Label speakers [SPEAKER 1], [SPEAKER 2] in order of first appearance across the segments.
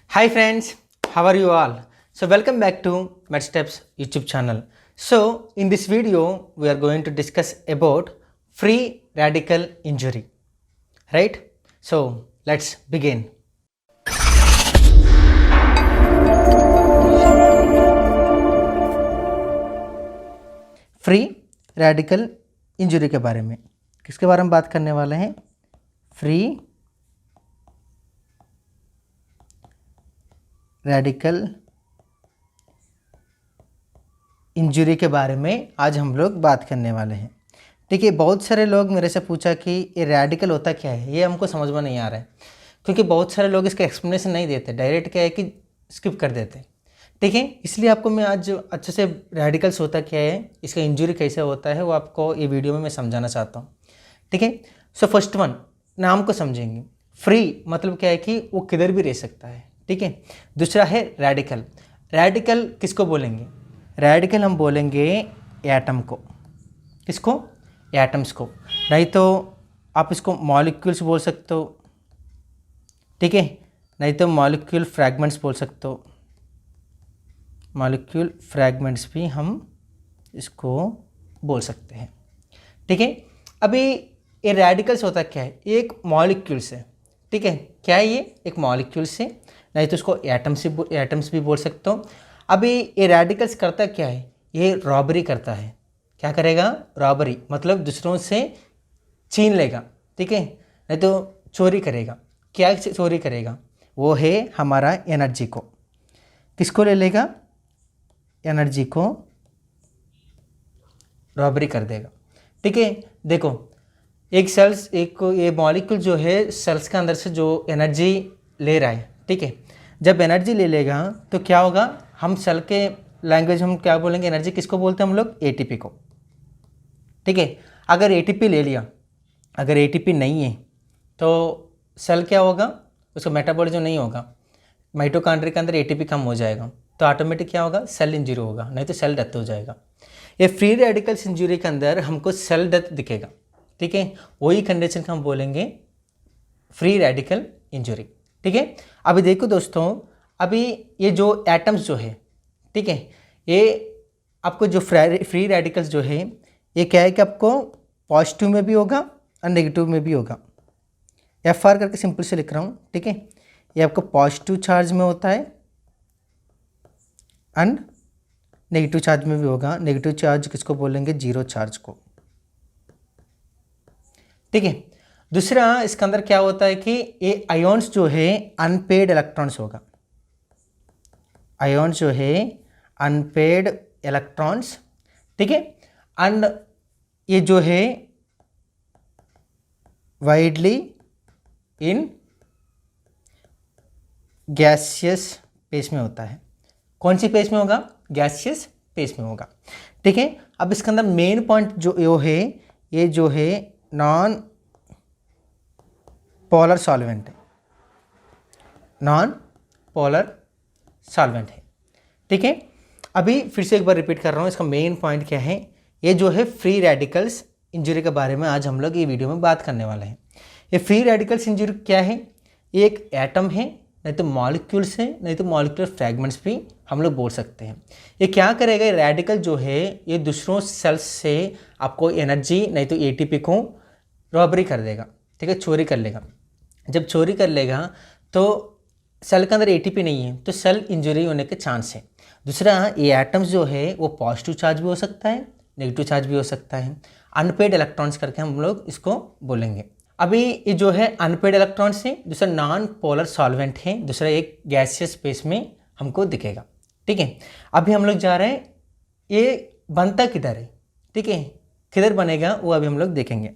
[SPEAKER 1] Hi friends, how are you all? So welcome back to MedSteps YouTube channel. So in this video we are going to discuss about free radical injury, right? So let's begin. Free radical injury के बारे में किसके बारे में बात करने वाले हैं? फ्री रेडिकल इंजरी के बारे में आज हम लोग बात करने वाले हैं। ठीक है, बहुत सारे लोग मेरे से पूछा कि ये रेडिकल होता क्या है, ये हमको समझ में नहीं आ रहा है क्योंकि बहुत सारे लोग इसका एक्सप्लेनेशन नहीं देते, डायरेक्ट क्या है कि स्किप कर देते। ठीक है, इसलिए आपको मैं आज अच्छे से रेडिकल्स होता क्या है, इसका इंजरी कैसे होता है, वो आपको ये वीडियो में मैं समझाना चाहता हूँ। ठीक है, सो फर्स्ट वन, नाम को समझेंगे। फ्री मतलब क्या है कि वो किधर भी रह सकता है। ठीक है, दूसरा है रेडिकल। रेडिकल किसको बोलेंगे? रेडिकल हम बोलेंगे एटम को। किसको? एटम्स को। नहीं तो आप इसको मॉलिक्यूल्स बोल सकते हो। ठीक है, नहीं तो मॉलिक्यूल फ्रैगमेंट्स बोल सकते हो। मॉलिक्यूल फ्रैगमेंट्स भी हम इसको बोल सकते हैं। ठीक है, अभी ये रेडिकल्स होता क्या है? एक मॉलिक्यूल से। ठीक है, क्या है ये? एक मॉलिक्यूल से, नहीं तो उसको एटम्स भी बोल सकते हो। अभी ये रेडिकल्स करता क्या है? ये रॉबरी करता है। क्या करेगा? रॉबरी मतलब दूसरों से छीन लेगा। ठीक है, नहीं तो चोरी करेगा। क्या चोरी करेगा? वो है हमारा एनर्जी को। किसको ले लेगा? एनर्जी को रॉबरी कर देगा। ठीक है, देखो एक ये मॉलिक्यूल जो है सेल्स के अंदर से जो एनर्जी ले रहा है। ठीक है, जब एनर्जी ले लेगा तो क्या होगा? हम सेल के लैंग्वेज हम क्या बोलेंगे? एनर्जी किसको बोलते हैं हम लोग? एटीपी को। ठीक है, अगर एटीपी ले लिया, अगर एटीपी नहीं है तो सेल क्या होगा? उसका मेटाबॉलिज्म नहीं होगा। माइटोकॉन्ड्रिया के अंदर एटीपी कम हो जाएगा तो ऑटोमेटिक क्या होगा? सेल इंजरी होगा, नहीं तो सेल डेथ हो जाएगा। ये फ्री रेडिकल्स इंजरी के अंदर हमको सेल डेथ दिखेगा। ठीक है, वही कंडीशन का हम बोलेंगे फ्री रेडिकल इंजरी। ठीक है, अभी देखो दोस्तों, अभी ये जो एटम्स जो है, ठीक है, ये आपको जो फ्री रेडिकल्स जो है ये क्या है कि आपको पॉजिटिव में भी होगा और नेगेटिव में भी होगा। एफ आर करके सिंपल से लिख रहा हूँ। ठीक है, ये आपको पॉजिटिव चार्ज में होता है एंड नेगेटिव चार्ज में भी होगा। नेगेटिव चार्ज किसको बोलेंगे? जीरो चार्ज को। ठीक है, दूसरा इसके अंदर क्या होता है कि ये आयोन्स जो है अनपेड इलेक्ट्रॉन्स होगा। आयोन्स जो है अनपेड इलेक्ट्रॉन्स। ठीक है, एंड ये जो है वाइडली इन गैसियस फेस में होता है। कौन सी फेस में होगा? गैसियस फेस में होगा। ठीक है, अब इसके अंदर मेन पॉइंट जो है, ये जो है नॉन पोलर सॉल्वेंट है। नॉन पोलर सॉल्वेंट है। ठीक है, अभी फिर से एक बार रिपीट कर रहा हूँ, इसका मेन पॉइंट क्या है? ये जो है फ्री रेडिकल्स इंजरी के बारे में आज हम लोग ये वीडियो में बात करने वाले हैं। ये फ्री रेडिकल्स इंजरी क्या है? ये एक एटम है, नहीं तो मॉलिक्यूल्स है, नहीं तो मॉलिक्यूलर फ्रैगमेंट्स भी हम लोग बोल सकते हैं। ये क्या करेगा? ये रेडिकल जो है ये दूसरों सेल्स से आपको एनर्जी नहीं तो एटीपी को रॉबरी कर देगा। ठीक है, चोरी कर लेगा। जब चोरी कर लेगा तो सेल के अंदर एटीपी नहीं है तो सेल इंजरी होने के चांस है। दूसरा, ये एटम्स जो है वो पॉजिटिव चार्ज भी हो सकता है, नेगेटिव चार्ज भी हो सकता है। अनपेड इलेक्ट्रॉन्स करके हम लोग इसको बोलेंगे। अभी ये जो है अनपेड इलेक्ट्रॉन्स है, दूसरा नॉन पोलर सॉल्वेंट है, दूसरा एक गैसियस स्पेस में हमको दिखेगा। ठीक है, अभी हम लोग जा रहे हैं ये बनता किधर है। ठीक है, किधर बनेगा वो अभी हम लोग देखेंगे।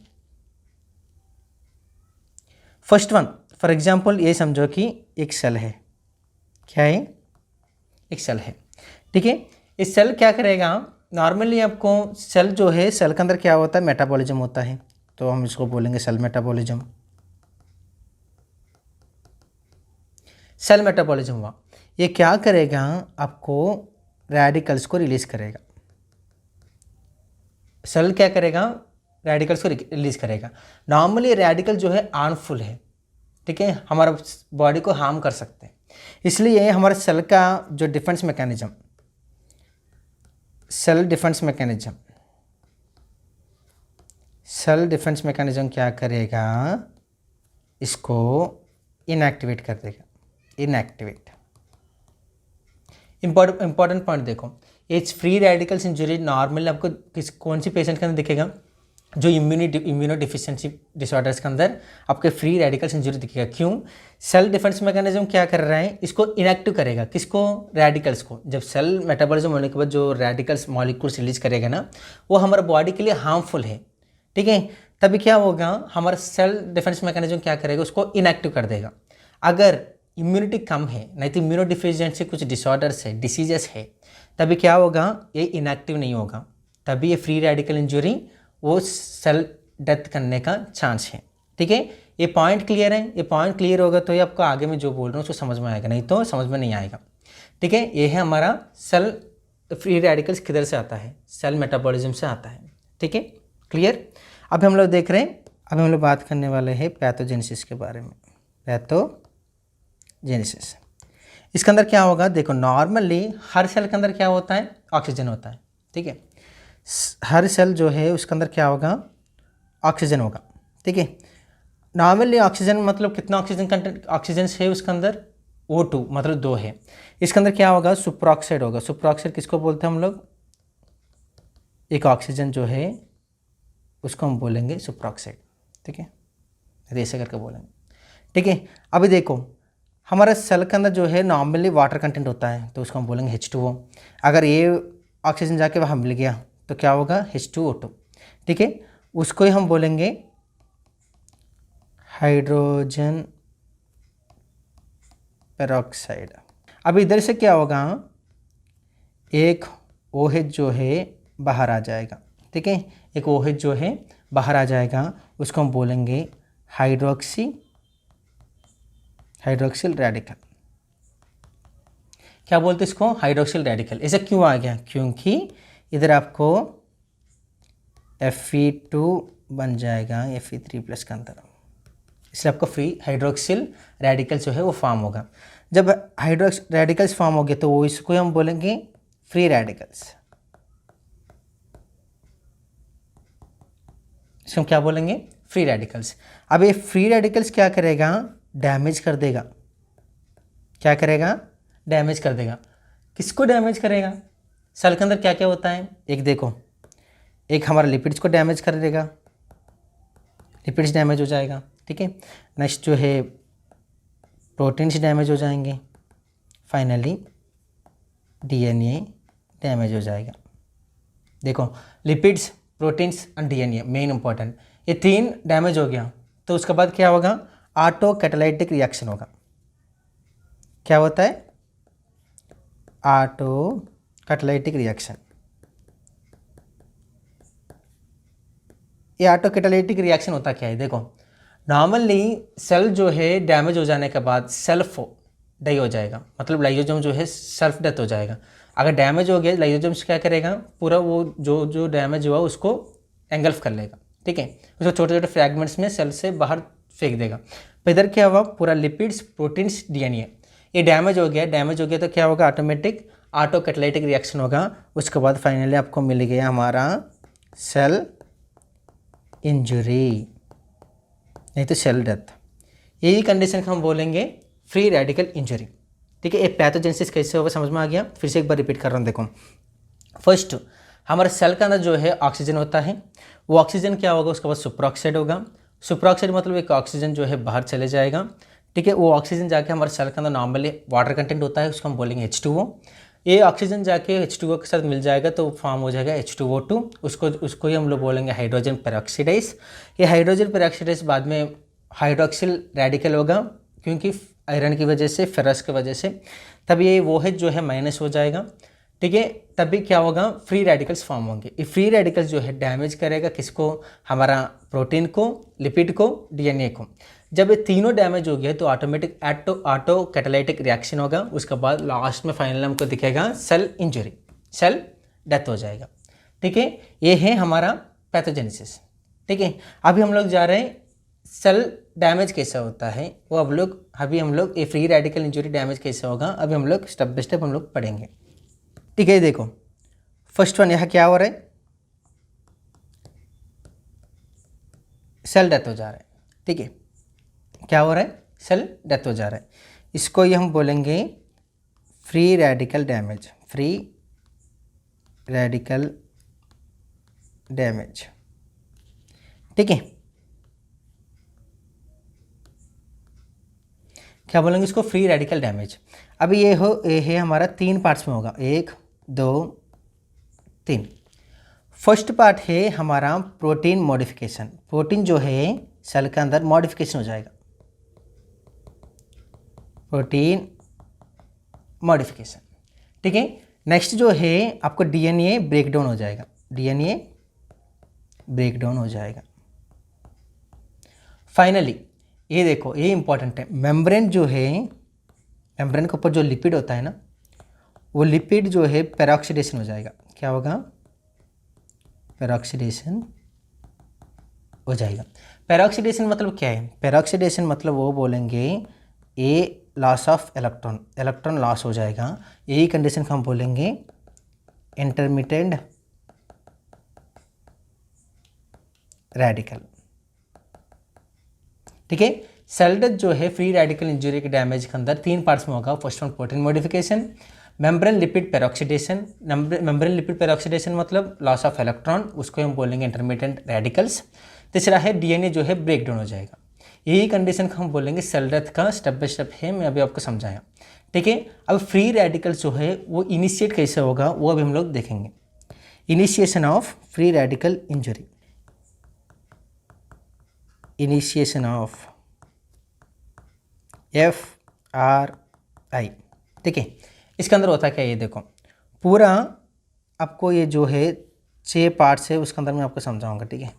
[SPEAKER 1] फर्स्ट वन, फॉर एग्जाम्पल ये समझो कि एक सेल है। क्या है? एक सेल है। ठीक है, इस सेल क्या करेगा? नॉर्मली आपको सेल जो है, सेल के अंदर क्या होता है? मेटाबॉलिज्म होता है, तो हम इसको बोलेंगे सेल मेटाबॉलिज्म। सेल मेटाबॉलिज्म हुआ, ये क्या करेगा? आपको रेडिकल्स को रिलीज करेगा। सेल क्या करेगा? रेडिकल्स को रिलीज करेगा। नॉर्मली रेडिकल जो है हार्मफुल है। ठीक है, हमारा बॉडी को हार्म कर सकते हैं। इसलिए हमारे सेल का जो defence mechanism, cell defence mechanism क्या करेगा, इसको इनएक्टिवेट कर देगा। इनएक्टिवेट, इंपॉर्टेंट पॉइंट देखो, ये फ्री रेडिकल्स इंजरी नॉर्मली आपको कौन सी पेशेंट के अंदर दिखेगा, जो इम्यूनो डिफिशिएंसी डिसऑर्डर्स के अंदर आपके फ्री रेडिकल्स इंजरी दिखेगा। क्यों? सेल डिफेंस मैकेनिज्म क्या कर रहा है, इसको इनएक्टिव करेगा। किसको? रेडिकल्स को। जब सेल मेटाबॉलिज्म होने के बाद जो रेडिकल्स मॉलिक्यूल्स रिलीज करेगा ना, वो हमारे बॉडी के लिए हार्मफुल है, ठीक है। तभी क्या होगा, हमारा सेल डिफेंस मैकेनिज्म क्या करेगा, उसको इनएक्टिव कर देगा। अगर इम्यूनिटी कम है, नहीं तो इम्यूनो डिफिशिएंसी कुछ डिसऑर्डर्स है, डिसीजेस है, तभी क्या होगा, ये इनएक्टिव नहीं होगा, तभी ये फ्री रेडिकल इंजरी वो सेल डेथ करने का चांस है, ठीक है। ये पॉइंट क्लियर है? ये पॉइंट क्लियर होगा तो ये आपको आगे में जो बोल रहा हूँ उसको समझ में आएगा, नहीं तो समझ में नहीं आएगा, ठीक है। ये है हमारा सेल फ्री रेडिकल्स किधर से आता है, सेल मेटाबॉलिज्म से आता है, ठीक है, क्लियर। अब हम लोग देख रहे हैं, अब हम लोग बात करने वाले हैं पैथोजेनेसिस के बारे में। पैथोजेनेसिस, इसके अंदर क्या होगा, देखो नॉर्मली हर सेल के अंदर क्या होता है, ऑक्सीजन होता है, ठीक है। हर सेल जो है उसके अंदर क्या होगा, ऑक्सीजन होगा, ठीक है। नॉर्मली ऑक्सीजन मतलब कितना ऑक्सीजन कंटेंट, ऑक्सीजन है उसके अंदर O2 मतलब 2 है। इसके अंदर क्या होगा, सुपरऑक्साइड होगा। सुपरऑक्साइड किसको बोलते हैं हम लोग, एक ऑक्सीजन जो है उसको हम बोलेंगे सुपरऑक्साइड, ठीक है, ऐसे करके बोलेंगे, ठीक है। अभी देखो हमारा सेल के अंदर जो है नॉर्मली वाटर कंटेंट होता है, तो उसको हम बोलेंगे H2O। अगर ये ऑक्सीजन जाके वहाँ मिल गया तो क्या होगा, H2O2, ठीक है। उसको ही हम बोलेंगे हाइड्रोजन पेरोक्साइड। अब इधर से क्या होगा, एक OH जो है बाहर आ जाएगा, ठीक है, एक OH जो है बाहर आ जाएगा, उसको हम बोलेंगे हाइड्रोक्सिल रेडिकल। क्या बोलते हैं इसको, हाइड्रोक्सिल रेडिकल। ऐसा क्यों आ गया, क्योंकि इधर आपको Fe2 बन जाएगा Fe3+ के अंदर, इसलिए आपको फ्री हाइड्रोक्सिल रेडिकल जो है वो फॉर्म होगा। जब हाइड्रोक्स रेडिकल्स फॉर्म हो गए तो वो इसको हम बोलेंगे फ्री रेडिकल्स। इसको क्या बोलेंगे, फ्री रेडिकल्स। अब ये फ्री रेडिकल्स क्या करेगा, डैमेज कर देगा। क्या करेगा, डैमेज कर देगा। किसको डैमेज करेगा, सेल के अंदर क्या क्या होता है, एक देखो, एक हमारा लिपिड्स को डैमेज कर देगा, लिपिड्स डैमेज हो जाएगा, ठीक है। नेक्स्ट जो है प्रोटीन्स डैमेज हो जाएंगे, फाइनली DNA डैमेज हो जाएगा। देखो lipids, proteins and DNA main important, ये 3 डैमेज हो गया तो उसके बाद क्या होगा, ऑटो कैटालाइटिक रिएक्शन होगा। क्या होता है, ऑटो कैटालाइटिक रिएक्शन। ये ऑटो कैटालाइटिक रिएक्शन होता क्या है, देखो नॉर्मली सेल जो है डैमेज हो जाने के बाद सेल्फ डाई हो जाएगा, मतलब लाइसोसोम जो है सेल्फ डेथ हो जाएगा। अगर डैमेज हो गया लाइसोसोम क्या करेगा, पूरा वो जो डैमेज हुआ उसको एंगल्फ कर लेगा, ठीक है, उसको छोटे छोटे फ्रैगमेंट्स में सेल से बाहर फेंक देगा। तो इधर क्या हुआ, पूरा लिपिड्स, प्रोटीन्स, DNA ये डैमेज हो गया तो क्या होगा, ऑटोमेटिक ऑटो कैटालाइटिक रिएक्शन होगा। उसके बाद फाइनली आपको मिल गया हमारा सेल इंजरी, नहीं तो सेल डेथ। यही कंडीशन को हम बोलेंगे फ्री रेडिकल इंजरी, ठीक है। ये पैथोजेनेसिस कैसे होगा समझ में आ गया। फिर से एक बार रिपीट कर रहा हूँ, देखो फर्स्ट हमारे सेल के अंदर जो है ऑक्सीजन होता है, वो ऑक्सीजन क्या होगा, उसके बाद सुपरऑक्साइड होगा। सुपरऑक्साइड मतलब एक ऑक्सीजन जो है बाहर चले जाएगा, ठीक है। वो ऑक्सीजन जाके हमारे सेल के अंदर नॉर्मली वाटर कंटेंट होता है, उसको हम बोलेंगे H2O। ये ऑक्सीजन जाके H2O के साथ मिल जाएगा तो फॉर्म हो जाएगा H2O2, उसको ही हम लोग बोलेंगे हाइड्रोजन पेरोक्साइडेस। ये हाइड्रोजन पेरोक्साइडेस बाद में हाइड्रोक्सिल रेडिकल होगा, क्योंकि आयरन की वजह से, फेरस की वजह से, तब ये OH जो है माइनस हो जाएगा, ठीक है। तभी क्या होगा, फ्री रेडिकल्स फॉर्म होंगे। ये फ्री रेडिकल्स जो है डैमेज करेगा किसको, हमारा प्रोटीन को, लिपिड को, DNA को। जब ये तीनों डैमेज हो गए तो ऑटोमेटिक ऑटो कैटालाइटिक रिएक्शन होगा। उसके बाद लास्ट में फाइनल हमको दिखेगा सेल इंजरी, सेल डेथ हो जाएगा, ठीक है। ये है हमारा पैथोजेनेसिस, ठीक है। अभी हम लोग जा रहे हैं सेल डैमेज कैसे होता है वो अभी हम लोग ये फ्री रेडिकल इंजरी डैमेज कैसे होगा अभी हम लोग स्टेप बाय स्टेप हम लोग पढ़ेंगे। ठीक है, देखो फर्स्ट वन यहाँ क्या हो रहा है, सेल डेथ हो जा रहा है। ठीक है, क्या हो रहा है, सेल डेथ हो जा रहा है। इसको ये हम बोलेंगे free radical damage, free radical damage. ठीक है, क्या बोलेंगे इसको, फ्री रेडिकल डैमेज। अभी ये है हमारा 3 पार्ट्स में होगा, 1 2 3। फर्स्ट पार्ट है हमारा प्रोटीन मॉडिफिकेशन, प्रोटीन जो है सेल के अंदर मॉडिफिकेशन हो जाएगा, प्रोटीन मॉडिफिकेशन। ठीक है, नेक्स्ट जो है आपको डीएनए ब्रेकडाउन हो जाएगा, डीएनए ब्रेकडाउन हो जाएगा। फाइनली ये देखो, ये इंपॉर्टेंट है, मेम्ब्रेन जो है, मेम्ब्रेन के ऊपर जो लिपिड होता है ना, वो लिपिड जो है पेरोक्सीडेशन हो जाएगा। क्या होगा, पेरोक्सीडेशन हो जाएगा। पेरोक्सीडेशन मतलब क्या है, पेरोक्सीडेशन मतलब वो बोलेंगे a loss of electron, electron loss हो जाएगा। यही कंडीशन को हम बोलेंगे इंटरमिटेंट रेडिकल। ठीक है, सेल डेथ जो है फ्री रेडिकल इंजरी के डैमेज के अंदर 3 पार्ट्स में होगा। First one protein modification, membrane lipid peroxidation, membrane lipid peroxidation मतलब लॉस ऑफ इलेक्ट्रॉन, उसको हम बोलेंगे इंटरमीडिएट रेडिकल्स। तीसरा है डीएनए जो है ब्रेक डाउन हो जाएगा। यही कंडीशन को हम बोलेंगे सेल डेथ का स्टेप बाय स्टेप है, मैं अभी आपको समझाया। ठीक है, अब फ्री रेडिकल्स जो है वो इनिशिएट कैसे होगा वो अभी हम लोग देखेंगे। Initiation of free radical injury, initiation of FRI। ठीक है, इसके अंदर होता क्या, ये देखो पूरा आपको ये जो है 6 पार्ट्स है उसके अंदर मैं आपको समझाऊंगा। ठीक है,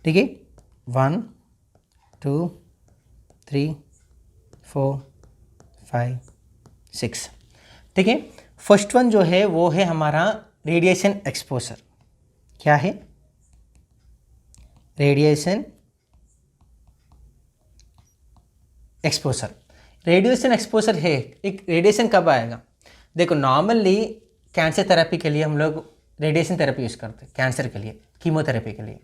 [SPEAKER 1] ठीक है, 1 2 3 4 5 6। ठीक है, फर्स्ट वन जो है वो है हमारा रेडिएशन एक्सपोजर। क्या है, रेडिएशन एक्सपोजर। रेडिएशन एक्सपोजर है, एक रेडिएशन कब आएगा, देखो नॉर्मली कैंसर थेरेपी के लिए हम लोग रेडिएशन थेरेपी यूज़ करते हैं, कैंसर के लिए, कीमोथेरेपी के लिए।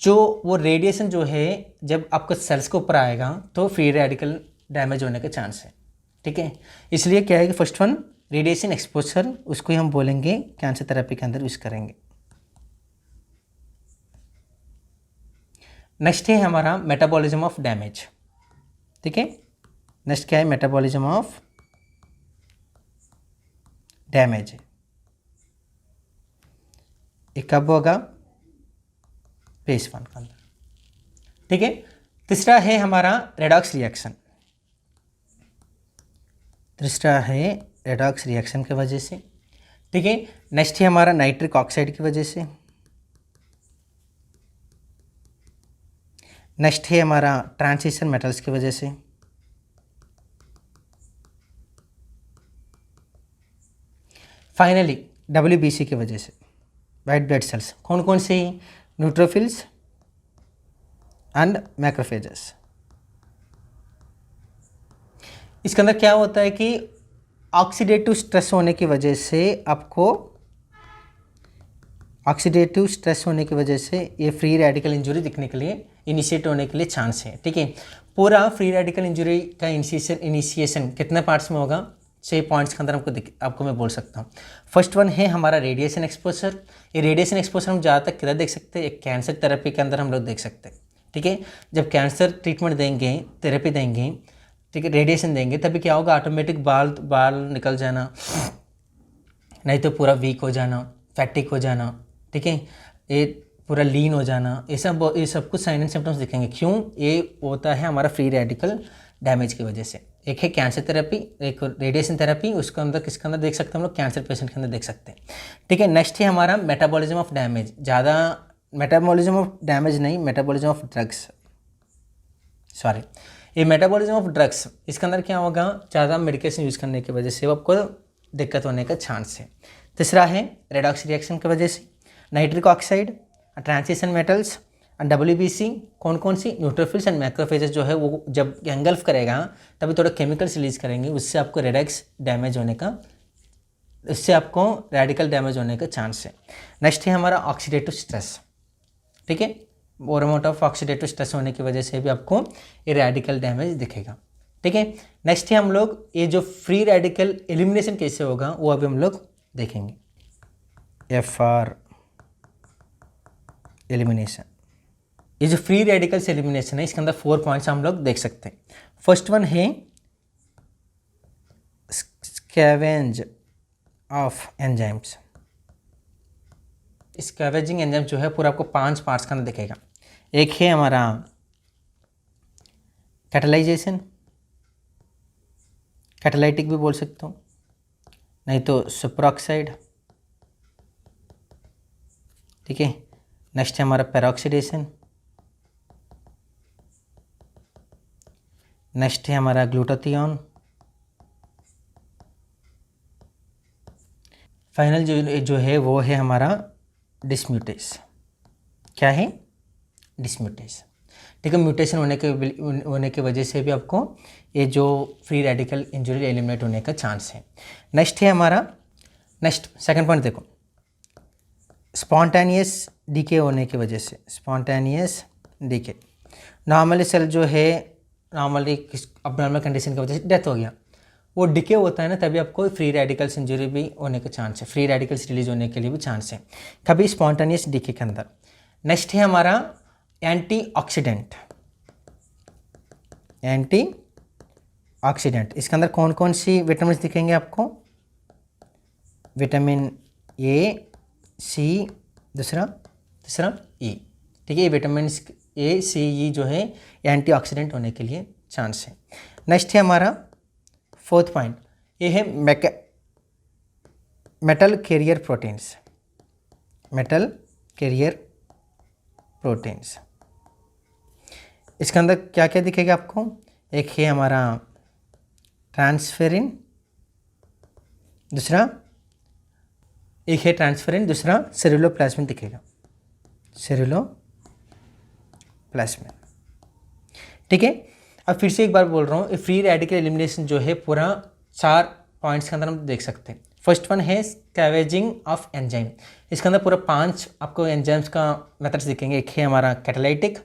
[SPEAKER 1] जो वो रेडिएशन जो है जब आपको सेल्स के ऊपर आएगा तो फ्री रेडिकल डैमेज होने के चांस है। ठीक है, इसलिए क्या है कि फर्स्ट वन रेडिएशन एक्सपोजर, उसको ही हम बोलेंगे कैंसर थेरेपी के अंदर यूज़ करेंगे। नेक्स्ट है हमारा मेटाबॉलिज्म ऑफ डैमेज। ठीक है, नेक्स्ट क्या है, मेटाबॉलिज्म ऑफ डैमेज। ये कब होगा, फेज 1 के अंदर। ठीक है, तीसरा है हमारा रेडॉक्स रिएक्शन, तीसरा है रेडॉक्स रिएक्शन की वजह से। ठीक है, नेक्स्ट है हमारा नाइट्रिक ऑक्साइड की वजह से। नेक्स्ट है हमारा ट्रांजिशन मेटल्स की वजह से। फाइनली WBC की वजह से, वाइट ब्लड सेल्स। कौन कौन से, न्यूट्रोफिल्स एंड मैक्रोफेजेस। इसके अंदर क्या होता है कि ऑक्सीडेटिव स्ट्रेस होने की वजह से आपको, ऑक्सीडेटिव स्ट्रेस होने की वजह से ये फ्री रेडिकल इंजरी दिखने के लिए, इनिशिएट होने के लिए चांस है। ठीक है, पूरा फ्री रेडिकल इंजरी का इनिशिएशन कितने पार्ट्स में होगा, 6 पॉइंट्स के अंदर आपको मैं बोल सकता हूँ। फर्स्ट वन है हमारा रेडिएशन एक्सपोजर। ये रेडिएशन एक्सपोजर हम ज़्यादातर किधर देख सकते हैं, एक कैंसर थेरेपी के अंदर हम लोग देख सकते हैं। ठीक है, जब कैंसर ट्रीटमेंट देंगे, थेरेपी देंगे, ठीक है, रेडिएशन देंगे, तभी क्या होगा, ऑटोमेटिक बाल निकल जाना, नहीं तो पूरा वीक हो जाना, फैटिक हो जाना। ठीक है, ये पूरा लीन हो जाना, ये सब कुछ साइन एंड सिम्टम्स दिखेंगे। क्यों, ये होता है हमारा फ्री रेडिकल डैमेज की वजह से। एक है कैंसर थेरेपी, एक रेडिएशन थेरेपी, उसके अंदर किसके अंदर देख सकते हैं हम लोग, कैंसर पेशेंट के अंदर देख सकते हैं। ठीक है, नेक्स्ट है हमारा मेटाबॉलिज्म ऑफ डैमेज। ज़्यादा मेटाबॉलिज्म ऑफ डैमेज नहीं, मेटाबॉलिज्म ऑफ ड्रग्स, सॉरी, ये मेटाबॉलिज्म ऑफ ड्रग्स। इसके अंदर क्या होगा, ज़्यादा मेडिकेशन यूज़ करने की वजह से आपको दिक्कत होने का चांस है। तीसरा है रेडॉक्स रिएक्शन की वजह से nitric oxide, transition metals, WBC, कौन कौन सी न्यूट्रोफिल्स एंड मैक्रोफेजेस जो है वो जब एंगल्फ करेगा तभी थोड़ा केमिकल्स रिलीज करेंगे, उससे आपको रेडक्स डैमेज होने का, इससे आपको रेडिकल डैमेज होने का चांस है। नेक्स्ट है हमारा ऑक्सीडेटिव स्ट्रेस, ठीक है, और अमाउंट ऑफ ऑक्सीडेटिव स्ट्रेस होने की वजह से भी आपको ये रेडिकल डैमेज दिखेगा, ठीक है। नेक्स्ट है हम लोग ये जो फ्री रेडिकल एलिमिनेशन कैसे होगा वो अभी हम लोग देखेंगे। FR एलिमिनेशन, ये जो फ्री रेडिकल्स एलिमिनेशन है इसके अंदर 4 पॉइंट्स हम लोग देख सकते हैं। फर्स्ट वन है scavenge of enzymes. Scavenging enzyme जो है पूरा आपको 5 पार्ट्स का अंदर दिखेगा। एक है हमारा कैटालाइजेशन, कैटालाइटिक भी बोल सकते हो, नहीं तो सुपरऑक्साइड, ठीक है। नेक्स्ट है हमारा पेरोक्सीडेशन, नेक्स्ट है हमारा ग्लूटाथियोन, फाइनल जो है वो है हमारा डिसम्यूटेस। क्या है? डिसम्यूटेस, ठीक है। म्यूटेशन होने की वजह से भी आपको ये जो फ्री रेडिकल इंजरी एलिमिनेट होने का चांस है। नेक्स्ट है हमारा, नेक्स्ट सेकंड पॉइंट देखो, स्पॉन्टेनियस डीके होने की वजह से, स्पॉन्टेनियस डीके, नॉर्मली सेल जो है नॉर्मली अबनॉर्मल कंडीशन की वजह से डेथ हो गया, वो डिके होता है ना, तभी आपको फ्री रेडिकल्स इंजरी भी होने का चांस है, फ्री रेडिकल्स रिलीज होने के लिए भी चांस है कभी स्पॉन्टेनियस डीके के अंदर। नेक्स्ट है हमारा एंटीऑक्सीडेंट, एंटीऑक्सीडेंट, इसके अंदर कौन कौन सी विटामिन दिखेंगे आपको? विटामिन ए, सी, तीसरा ई, ठीक है। ये विटामिन ए, सी, ई जो है एंटीऑक्सीडेंट होने के लिए चांस है। नेक्स्ट है हमारा फोर्थ पॉइंट, ये है metal carrier proteins, metal carrier proteins, इसके अंदर क्या क्या दिखेगा आपको? एक है हमारा ट्रांसफेरिन, दूसरा एक है ट्रांसफेरिन, दूसरा सेरुलोप्लाज्मिन दिखेगा, सेरुलोप्लाज्मिन, ठीक है। अब फिर से एक बार बोल रहा हूँ, फ्री रेडिकल एलिमिनेशन जो है पूरा 4 पॉइंट्स के अंदर हम देख सकते हैं। फर्स्ट वन है स्कैवेजिंग ऑफ एंजाइम, इसके अंदर पूरा 5 आपको एंजाइम्स का मेथड्स दिखेंगे। एक है हमारा कैटालाइटिक,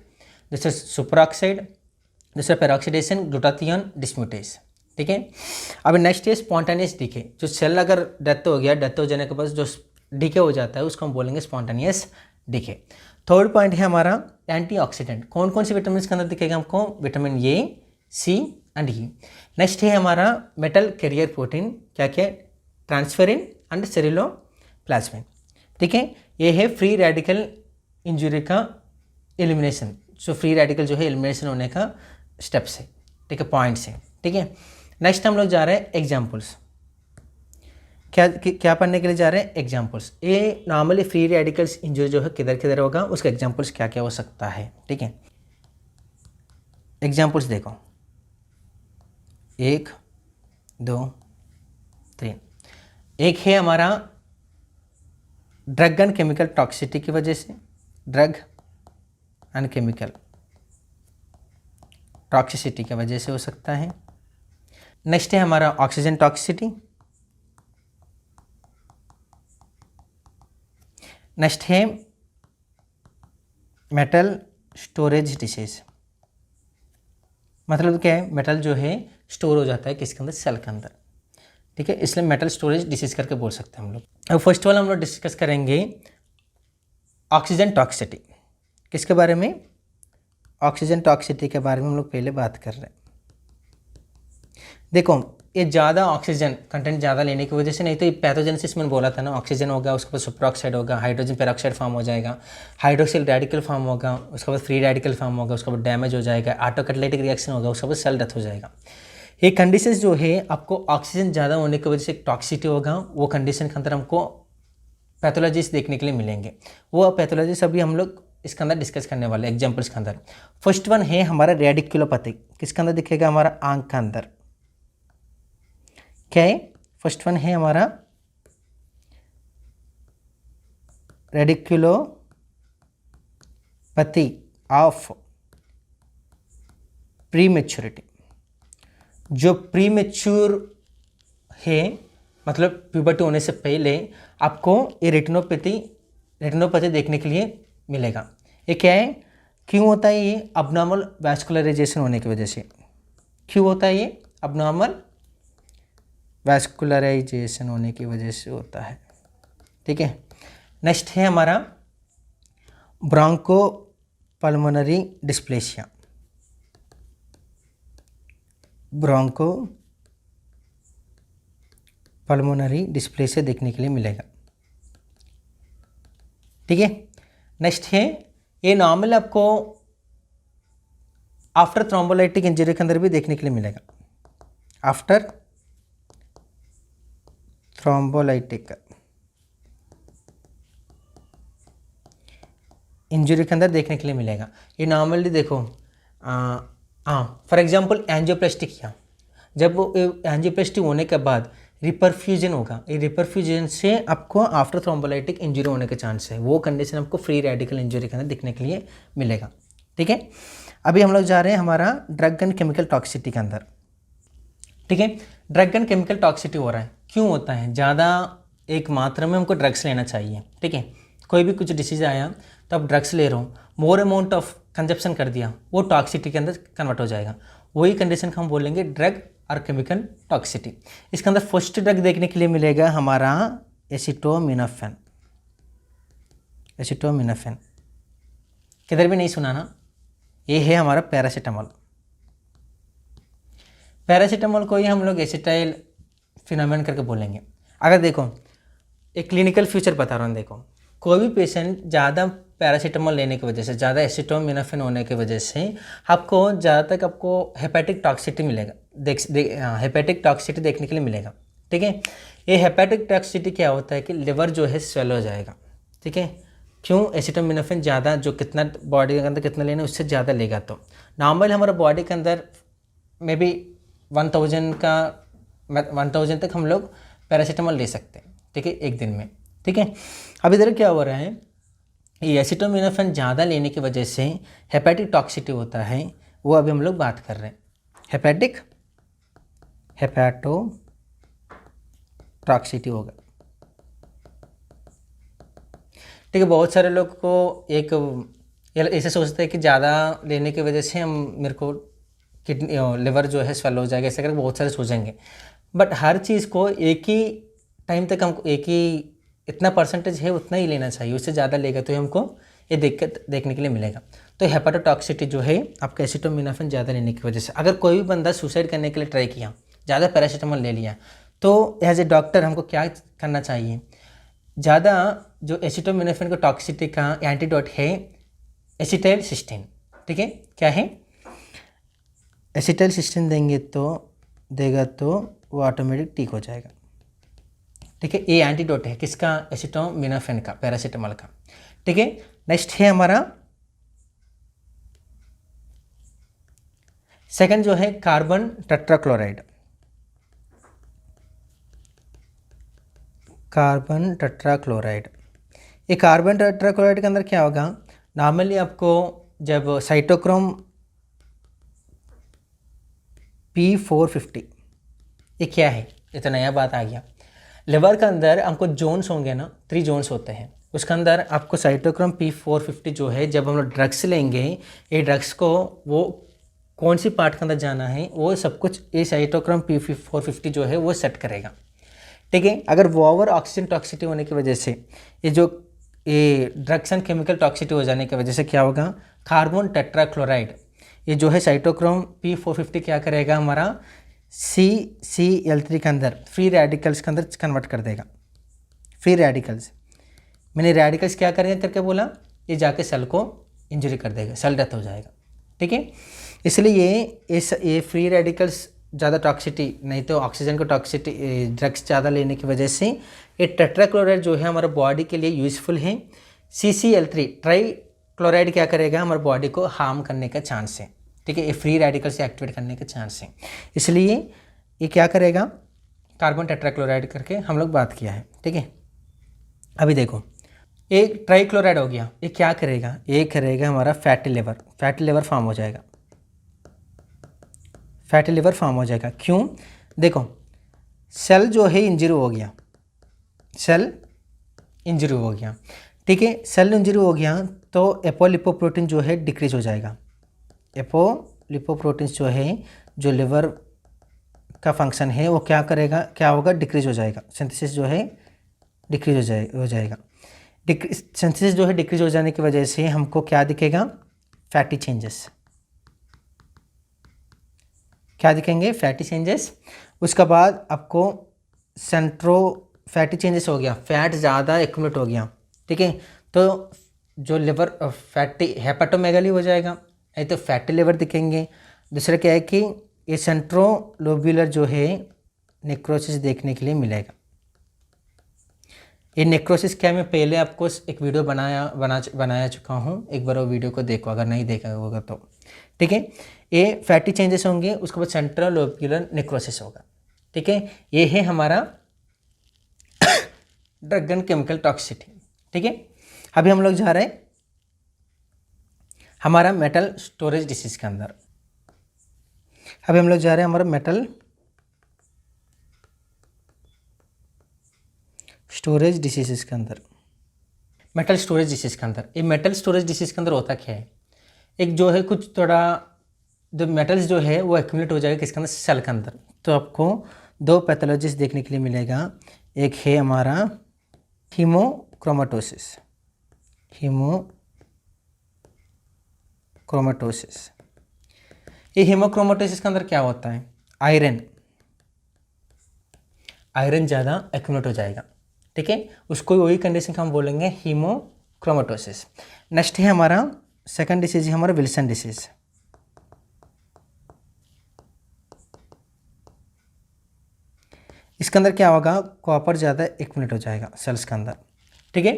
[SPEAKER 1] दूसरा सुपरऑक्साइड, दूसरा पेरोक्सीडेशन, ग्लूटाथियोन, डिसम्यूटेस, ठीक है। अब नेक्स्ट है स्पॉन्टेनियस डीके, जो सेल अगर डेथ हो गया, डेथ हो जाने के बाद जो डीके हो जाता है उसको हम बोलेंगे स्पॉन्टेनियस डीके। थर्ड पॉइंट है हमारा एंटीऑक्सीडेंट, कौन कौन से विटामिन के अंदर दिखेगा हमको? Vitamin A, C and E. Next है हमारा मेटल कैरियर प्रोटीन, क्या क्या? ट्रांसफेरिन एंड सेरुलोप्लाज्मिन, ठीक है। ये है फ्री रेडिकल इंजरी का एलिमिनेशन, जो फ्री रेडिकल जो है एलिमिनेशन होने का स्टेप्स है, ठीक है, पॉइंट्स है, ठीक है। नेक्स्ट हम लोग जा रहे हैं एग्जाम्पल्स, क्या पढ़ने के लिए जा रहे हैं? एग्जाम्पल्स। ये नॉर्मली फ्री रेडिकल्स इंजरी जो है किधर किधर होगा, उसका एग्जाम्पल्स क्या क्या हो सकता है, ठीक है। एग्जाम्पल्स देखो, 1, 2, 3। एक है हमारा ड्रग एंड केमिकल टॉक्सिसिटी की वजह से, ड्रग एंड केमिकल टॉक्सिसिटी की वजह से हो सकता है। नेक्स्ट है हमारा ऑक्सीजन टॉक्सिसिटी। नेक्स्ट है मेटल स्टोरेज डिसीज, मतलब क्या है? मेटल जो है स्टोर हो जाता है किसके अंदर? सेल के अंदर, ठीक है, इसलिए मेटल स्टोरेज डिसीज करके बोल सकते हैं हम लोग। अब फर्स्ट वाला हम लोग डिस्कस करेंगे ऑक्सीजन टॉक्सिसिटी। किसके बारे में? ऑक्सीजन टॉक्सिसिटी के बारे में हम लोग पहले बात कर रहे हैं। देखो, ये ज़्यादा ऑक्सीजन कंटेंट ज़्यादा लेने की वजह से, नहीं तो ये पैथोजेनेसिस में बोला था ना, ऑक्सीजन होगा, उसके बाद सुपरऑक्साइड होगा, हाइड्रोजन पेरोक्साइड फॉर्म हो जाएगा, हाइड्रोक्सिल रेडिकल फॉर्म होगा, उसके बाद फ्री रेडिकल फॉर्म होगा, उसके बाद डैमेज हो जाएगा, ऑटोकैटालिटिक रिएक्शन होगा, उसके बाद सेल डेथ हो जाएगा। ये कंडीशंस जो है आपको ऑक्सीजन ज़्यादा होने की वजह से टॉक्सिसिटी होगा, वो कंडीशन के अंदर हमको पैथोलॉजीज देखने के लिए मिलेंगे। वो पैथोलॉजीज अभी हम लोग इसके अंदर डिस्कस करने वाले एग्जाम्पल्स के अंदर। फर्स्ट वन है हमारा रेडिकुलोपैथी, किसके अंदर दिखेगा? हमारा आंख के अंदर। क्या है? फर्स्ट वन है हमारा रेडिकुलोपैथी ऑफ प्रीमेच्योरिटी, जो प्रीमेच्योर है मतलब प्यूबर्टी होने से पहले आपको ये रेटिनोपैथी देखने के लिए मिलेगा। ये क्या है, क्यों होता है ये? अबनॉर्मल वैस्कुलराइजेशन होने की वजह से। क्यों होता है ये? अबनॉर्मल वैस्कुलराइजेशन होने की वजह से होता है। ठीक है, नेक्स्ट है हमारा ब्रोंकोपल्मोनरी डिस्प्लेसिया। ब्रोंकोपल्मोनरी डिस्प्लेसिया देखने के लिए मिलेगा। ठीक है, नेक्स्ट है ये नॉर्मल आपको आफ्टर थ्रोम्बोलाइटिक इंजरी के अंदर भी देखने के लिए मिलेगा। आफ्टर थ्रोम्बोलाइटिक इंजरी के अंदर देखने के लिए मिलेगा। ये नॉर्मली देखो फॉर एग्जांपल एंजियोप्लास्टी किया, जब एंजियोप्लास्टी होने के बाद रिपरफ्यूजन होगा, ये रिपरफ्यूजन से आपको आफ्टर थ्रोम्बोलाइटिक इंजरी होने के चांस है, वो कंडीशन आपको फ्री रेडिकल इंजरी के अंदर दिखने के लिए मिलेगा। ठीक है, अभी हम लोग जा रहे हैं हमारा ड्रग एंड केमिकल टॉक्सिसिटी के अंदर। ठीक है, ड्रग एंड केमिकल टॉक्सिसिटी हो रहा है, क्यों होता है? ज़्यादा एक मात्रा में हमको ड्रग्स लेना चाहिए। ठीक है, कोई भी कुछ डिसीज आया तो आप ड्रग्स ले रहे हो, मोर अमाउंट ऑफ कंजप्शन कर दिया, वो टॉक्सिसिटी के अंदर कन्वर्ट हो जाएगा। वही कंडीशन को हम बोलेंगे ड्रग और केमिकल टॉक्सिसिटी। इसके अंदर फर्स्ट ड्रग देखने के लिए मिलेगा हमारा एसिटोमिनोफेन। एसिटोमिनोफेन किधर भी नहीं सुना ना, ये है हमारा पैरासीटामोल। पैरासीटामोल को ही हम लोग एसिटाइल फिनोमेन करके बोलेंगे। अगर देखो एक क्लिनिकल फ्यूचर बता रहा हूँ, देखो कोई भी पेशेंट ज़्यादा पैरासीटामोल लेने की वजह से, ज़्यादा एसिटोमिनोफेन होने की वजह से आपको ज़्यादा तक आपको हेपेटिक टॉक्सिसिटी मिलेगा, हेपेटिक टॉक्सिसिटी देखने के लिए मिलेगा। ठीक है, ये हेपेटिक टॉक्सिसिटी क्या होता है कि लिवर जो है स्वेलो हो जाएगा। ठीक है, क्यों? एसिटोमिनोफेन ज़्यादा जो कितना बॉडी के अंदर कितना लेना है उससे ज़्यादा लेगा। तो नॉर्मल हमारा बॉडी के अंदर मे बी 1000 तक हम लोग पैरासीटामोल ले सकते हैं। ठीक है, एक दिन में। ठीक है, अब इधर क्या हो रहा है, ये एसिटोमिनोफेन ज़्यादा लेने की वजह से हेपेटिक टॉक्सिसिटी होता है, वो अभी हम लोग बात कर रहे हैं। हेपेटो टॉक्सिसिटी होगा। ठीक है, बहुत सारे लोग को एक ऐसे सोचते हैं कि ज़्यादा लेने की वजह से मेरे को किडनी लिवर जो है स्वेल हो जाएगा, ऐसे करके बहुत सारे सोचेंगे। बट हर चीज़ को एक ही टाइम तक हमको एक ही इतना परसेंटेज है उतना ही लेना चाहिए, उससे ज़्यादा लेगा तो हमको ये दिक्कत देखने के लिए मिलेगा। तो हेपेटोटॉक्सिसिटी जो है आपका एसिटोमिनोफेन ज़्यादा लेने की वजह से। अगर कोई भी बंदा सुसाइड करने के लिए ट्राई किया, ज़्यादा पैरासीटामोल ले लिया, तो एज ए डॉक्टर हमको क्या करना चाहिए? ज़्यादा जो एसिटोमिनोफेन का टॉक्सिसिटी का एंटीडोट है एसिटाइल सिस्टीन। ठीक है, क्या है? एसिटाइल सिस्टीन देगा तो वो ऑटोमेटिक ठीक हो जाएगा। ठीक है, ये एंटीडोट है किसका? एसिटोमिनोफेन का, पैरासीटामोल का। ठीक है, नेक्स्ट है हमारा सेकंड जो है कार्बन टेट्राक्लोराइड। कार्बन टेट्राक्लोराइड, ये कार्बन टेट्राक्लोराइड के अंदर क्या होगा? नॉर्मली आपको जब साइटोक्रोम P450, ये क्या है? ये तो नया बात आ गया। लिवर के अंदर हमको जोन्स होंगे ना, 3 जोन्स होते हैं, उसके अंदर आपको साइटोक्रोम P450 जो है, जब हम लोग ड्रग्स लेंगे, ये ड्रग्स को वो कौन सी पार्ट के अंदर जाना है वो सब कुछ ये साइटोक्रोम P450 जो है वो सेट करेगा। ठीक है, अगर वो ओवर ऑक्सीजन टॉक्सिसिटी होने की वजह से ये ड्रग्स एंड केमिकल टॉक्सिसिटी हो जाने की वजह से क्या होगा? कार्बन टेट्राक्लोराइड ये जो है साइटोक्रोम P450 क्या करेगा? हमारा CCl3 के अंदर फ्री रेडिकल्स के अंदर कन्वर्ट कर देगा। फ्री रेडिकल्स मैंने रेडिकल्स क्या करेंगे करके बोला, ये जाके सेल को इंजरी कर देगा, सेल डेथ हो जाएगा। ठीक है, इसलिए ये फ्री रेडिकल्स ज़्यादा टॉक्सिसिटी, नहीं तो ऑक्सीजन का टॉक्सिसिटी ड्रग्स ज़्यादा लेने की वजह से ये टेट्राक्लोराइड जो है हमारे बॉडी के लिए यूज़फुल है। CCl3 ट्राई क्लोराइड क्या करेगा? हमारे बॉडी को हार्म करने का चांस है। ठीक है, ये फ्री रेडिकल से एक्टिवेट करने का चांस है, इसलिए ये क्या करेगा? कार्बन टेट्राक्लोराइड करके हम लोग बात किया है। ठीक है, अभी देखो एक ट्राइक्लोराइड हो गया, ये क्या करेगा, ये करेगा हमारा फैटी लिवर फॉर्म हो जाएगा, फैटी लिवर फॉर्म हो जाएगा। क्यों, देखो सेल जो है इंजरी हो गया, सेल इंजरी हो गया, ठीक है, सेल इंजरी हो गया तो एपोलिपोप्रोटीन जो है डिक्रीज हो जाएगा। एपोलिपोप्रोटीन जो है, जो लिवर का फंक्शन है वो क्या करेगा, क्या होगा, डिक्रीज हो जाएगा, सिंथेसिस जो है डिक्रीज हो जाएगा। सिंथेसिस जो है डिक्रीज हो जाने की वजह से हमको क्या दिखेगा, फैटी चेंजेस, क्या दिखेंगे, फैटी चेंजेस। उसके बाद आपको फैटी चेंजेस हो गया, फैट ज़्यादा एक्यूमुलेट हो गया, ठीक है, तो जो लिवर फैटी हेपाटोमेगाली हो जाएगा, नहीं तो फैटी लिवर दिखेंगे। दूसरा क्या है कि ये सेंट्रोलोब्यूलर जो है नेक्रोसिस देखने के लिए मिलेगा। ये नेक्रोसिस क्या, मैं पहले आपको एक वीडियो बनाया चुका हूँ, एक बार वो वीडियो को देखो अगर नहीं देखा होगा तो, ठीक है। ये फैटी चेंजेस होंगे, उसके बाद सेंट्रल लोब्यूलर नेक्रोसिस होगा, ठीक है। ये है हमारा ड्रग एंड केमिकल टॉक्सिसिटी, ठीक है। अभी हम लोग जा रहे हैं हमारा मेटल स्टोरेज डिसीज के अंदर। अभी हम लोग जा रहे हैं हमारा मेटल स्टोरेज डिसीज़ के अंदर। मेटल स्टोरेज डिसीज़ के अंदर, ये मेटल स्टोरेज डिसीज़ के अंदर होता क्या है, एक जो है कुछ थोड़ा जो मेटल्स जो है वो एक्यूमुलेट हो जाएगा किसके अंदर, सेल के अंदर। तो आपको दो पैथोलॉजीज देखने के लिए मिलेगा, एक है हमारा हीमोक्रोमेटोसिस, ये हीमोक्रोमेटोसिस के अंदर क्या होता है, आयरन ज़्यादा एक्यूमुलेट हो जाएगा, ठीक है, उसको वही कंडीशन का हम बोलेंगे हीमोक्रोमेटोसिस। नेक्स्ट है हमारा सेकंड डिसीज है हमारा विल्सन डिसीज। इसके अंदर क्या होगा, कॉपर ज़्यादा एक्यूमुलेट हो जाएगा सेल्स के अंदर, ठीक है।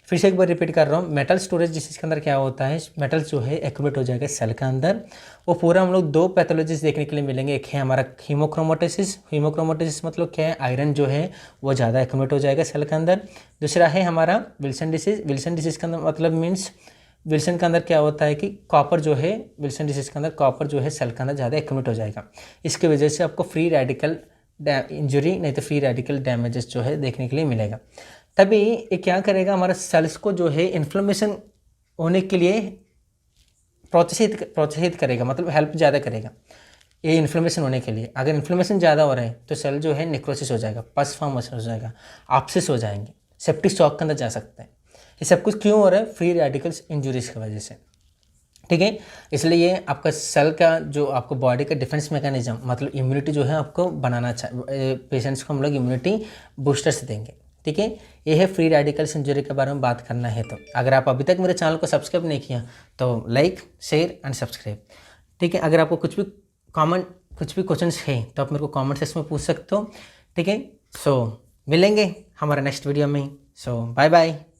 [SPEAKER 1] फिर से एक बार रिपीट कर रहा हूँ, मेटल स्टोरेज डिसीज के अंदर क्या होता है, मेटल्स जो है एक्यूमुलेट हो जाएगा सेल के अंदर। वो पूरा हम लोग दो पैथोलॉजीज देखने के लिए मिलेंगे, एक है हमारा हीमोक्रोमेटोसिस मतलब क्या है, आयरन जो है वो ज़्यादा एक्यूमुलेट हो जाएगा सेल के अंदर। दूसरा है हमारा विल्सन डिसीज के अंदर मतलब मीन्स विल्सन के अंदर क्या होता है कि कॉपर जो है, विल्सन डिसीज के अंदर कॉपर जो है सेल के अंदर ज़्यादा एक्यूमुलेट हो जाएगा। इसकी वजह से आपको फ्री रेडिकल इंजरी नहीं तो फ्री रेडिकल डैमेजेस जो है देखने के लिए मिलेगा। तभी ये क्या करेगा, हमारा सेल्स को जो है इन्फ्लेमेशन होने के लिए प्रोत्साहित करेगा, मतलब हेल्प ज़्यादा करेगा ये इन्फ्लेमेशन होने के लिए। अगर इन्फ्लेमेशन ज़्यादा हो रहा है तो सेल जो है नेक्रोसिस हो जाएगा, पस फॉर्म हो जाएगा, आपसिस हो जाएंगे, सेप्टिक शॉक के अंदर जा सकता है। ये सब कुछ क्यों हो रहा है, फ्री रेडिकल्स इंजुरीज की वजह से, ठीक है। इसलिए ये आपका सेल का जो आपको बॉडी का डिफेंस मैकेनिज्म मतलब इम्यूनिटी जो है आपको बनाना चाहिए, पेशेंट्स को हम लोग इम्यूनिटी बूस्टर्स देंगे, ठीक है। ये है फ्री रेडिकल्स इंजरी के बारे में बात करना है। तो अगर आप अभी तक मेरे चैनल को सब्सक्राइब नहीं किया तो लाइक शेयर एंड सब्सक्राइब, ठीक है। अगर आपको कुछ भी क्वेश्चंस है तो आप मेरे को कमेंट सेक्शन में पूछ सकते हो, ठीक है। सो मिलेंगे हमारे नेक्स्ट वीडियो में, सो बाय बाय।